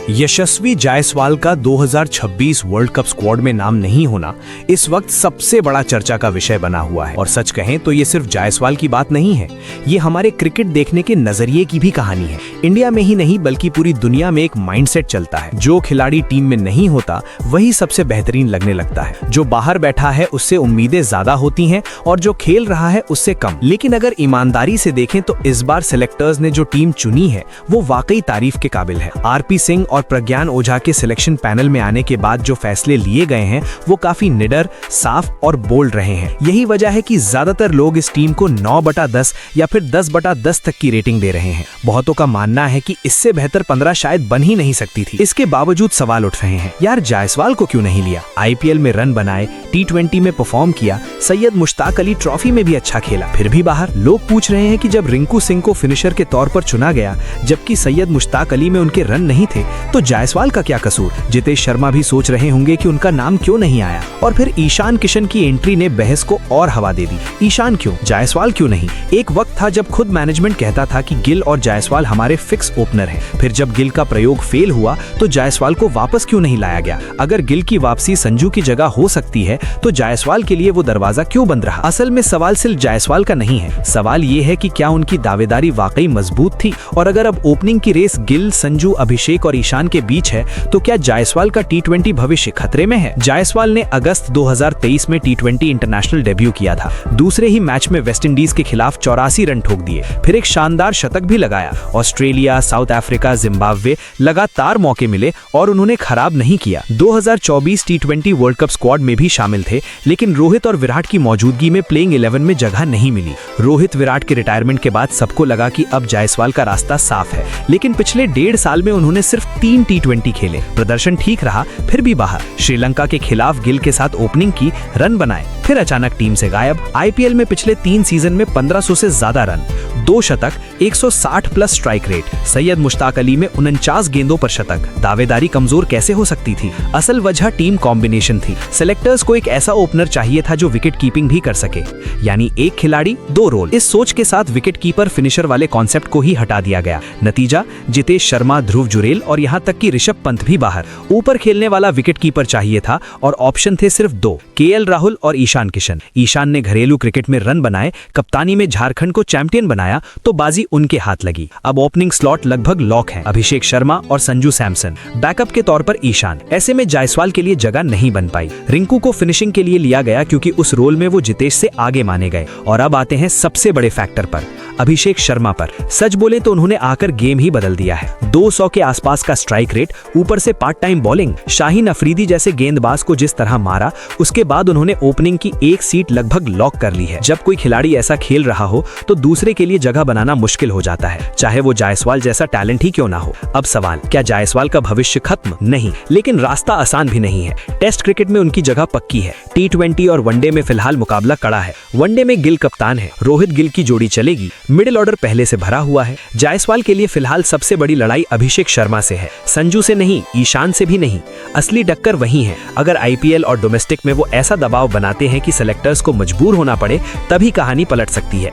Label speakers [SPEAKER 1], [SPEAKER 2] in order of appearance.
[SPEAKER 1] यशस्वी जायसवाल का 2026 world cup squad में नाम नहीं होना इस वक्त सबसे बड़ा चर्चा का विषय बना हुआ है। और सच कहें तो ये सिर्फ जायसवाल की बात नहीं है, ये हमारे क्रिकेट देखने के नजरिए की भी कहानी है। इंडिया में ही नहीं बल्कि पूरी दुनिया में एक माइंडसेट चलता है, जो खिलाड़ी टीम में नहीं होता वही सबसे बेहतरीन लगने लगता है। जो बाहर बैठा है उससे उम्मीदें ज्यादा होती हैं और जो खेल रहा है उससे कम। लेकिन अगर ईमानदारी से देखें तो इस बार सिलेक्टर्स ने जो टीम चुनी है वो वाकई तारीफ के काबिल है। आरपी सिंह और प्रज्ञान ओझा के सिलेक्शन पैनल में आने के बाद जो फैसले लिए गए हैं वो काफी निडर, साफ और बोल्ड रहे हैं। यही वजह है कि ज्यादातर लोग इस टीम को 9/10 या फिर 10/10 तक की रेटिंग दे रहे हैं। बहुतों का मानना है कि इससे बेहतर 15 शायद बन ही नहीं सकती थी। इसके बावजूद सवाल उठ रहे हैं, यार जायसवाल को क्यों नहीं लिया? आईपीएल में रन बनाए, T20 में परफॉर्म किया, सैयद मुश्ताक अली ट्रॉफी में भी अच्छा खेला, फिर भी बाहर। लोग पूछ रहे हैं कि जब रिंकू सिंह को फिनिशर के तौर पर चुना गया जबकि सैयद मुश्ताक अली में उनके रन नहीं थे, तो जायसवाल का क्या कसूर? जितेश शर्मा भी सोच रहे होंगे कि उनका नाम क्यों नहीं आया। और फिर ईशान किशन की एंट्री ने बहस को और हवा दे दी। ईशान क्यों, जायसवाल क्यों नहीं? एक वक्त था जब खुद मैनेजमेंट कहता था कि गिल और जायसवाल हमारे फिक्स ओपनर हैं। फिर जब गिल का प्रयोग फेल हुआ तो जायसवाल को वापस क्यों नहीं लाया गया? अगर गिल की वापसी संजू की जगह हो सकती है तो जायसवाल के लिए वो दरवाजा क्यों बंद रहा? असल में सवाल सिर्फ जायसवाल का नहीं है, सवाल ये है कि क्या उनकी दावेदारी वाकई मजबूत थी? और अगर अब ओपनिंग की रेस गिल, संजू, अभिषेक और ईशान के बीच है तो क्या जायसवाल का T20 भविष्य खतरे में है? जायसवाल ने अगस्त 2023 में T20 इंटरनेशनल डेब्यू किया था। दूसरे ही मैच में वेस्टइंडीज के खिलाफ 84 रन ठोक दिए, फिर एक शानदार शतक भी लगाया। ऑस्ट्रेलिया, साउथ अफ्रीका, जिम्बाब्वे लगातार मौके मिले और उन्होंने खराब नहीं किया। 2024 T20 वर्ल्ड कप स्क्वाड में भी शामिल थे, लेकिन रोहित और विराट की मौजूदगी में प्लेइंग 11 में जगह नहीं मिली। रोहित विराट के रिटायरमेंट के बाद सबको लगा कि अब जायसवाल का रास्ता साफ है, लेकिन पिछले 1.5 साल में उन्होंने सिर्फ 3 T20 खेले। प्रदर्शन ठीक रहा, फिर भी बाहर। श्रीलंका के खिलाफ गिल के साथ ओपनिंग की, रन बनाए, फिर अचानक टीम से गायब। आईपीएल में पिछले 3 सीजन में 1500 से ज्यादा रन, 2 शतक, 160 plus strike rate. Syed Mushtaq Ali में 49 गेंदों पर शतक। दावेदारी कमजोर कैसे हो सकती थी? असल वजह टीम कॉम्बिनेशन थी। सिलेक्टर्स को एक ऐसा ओपनर चाहिए था जो विकेट कीपिंग भी कर सके, यानी एक खिलाड़ी 2 रोल। इस सोच के साथ विकेट कीपर फिनिशर वाले कॉन्सेप्ट को ही हटा दिया गया। नतीजा, जितेश शर्मा, ध्रुव जुरेल और यहाँ तक कि ऋषभ पंत भी बाहर। ऊपर खेलने वाला विकेट कीपर चाहिए था और ऑप्शन थे सिर्फ 2, KL राहुल और ईशान किशन। ईशान ने घरेलू क्रिकेट में रन बनाए, कप्तानी में झारखंड को चैंपियन बनाया, तो बाजी उनके हाथ लगी। अब ओपनिंग स्लॉट लगभग लॉक है, अभिषेक शर्मा और संजू सैमसन, बैकअप के तौर पर ईशान। ऐसे में जायसवाल के लिए जगह नहीं बन पाई। रिंकू को फिनिशिंग के लिए लिया गया क्योंकि उस रोल में वो जितेश से आगे माने गए। और अब आते हैं सबसे बड़े फैक्टर पर, अभिषेक शर्मा पर। सच बोले तो उन्होंने आकर गेम ही बदल दिया है। 200 के आसपास का स्ट्राइक रेट, ऊपर से part time bowling. Shaheen Afridi जैसे गेंदबाज को जिस तरह मारा, उसके बाद उन्होंने ओपनिंग की एक सीट लगभग लॉक कर ली है। जब कोई खिलाड़ी ऐसा खेल रहा हो तो दूसरे के लिए जगह बनाना मुश्किल हो जाता है, चाहे वो जायसवाल जैसा टैलेंट ही क्यों ना हो। अब सवाल, क्या जायसवाल का भविष्य खत्म? नहीं, लेकिन रास्ता आसान भी नहीं है। टेस्ट क्रिकेट में उनकी जगह पक्की है। T20 और वनडे में फिलहाल मुकाबला कड़ा है। वनडे में गिल कप्तान है, रोहित गिल की जोड़ी चलेगी। मिडिल ऑर्डर पहले से भरा हुआ है। जायसवाल के लिए फिलहाल सबसे बड़ी लड़ाई अभिषेक शर्मा से है, संजू से नहीं, ईशान से भी नहीं। असली टक्कर वही है। अगर आईपीएल और डोमेस्टिक में वो ऐसा दबाव बनाते हैं कि सेलेक्टर्स को मजबूर होना पड़े, तभी कहानी पलट सकती है।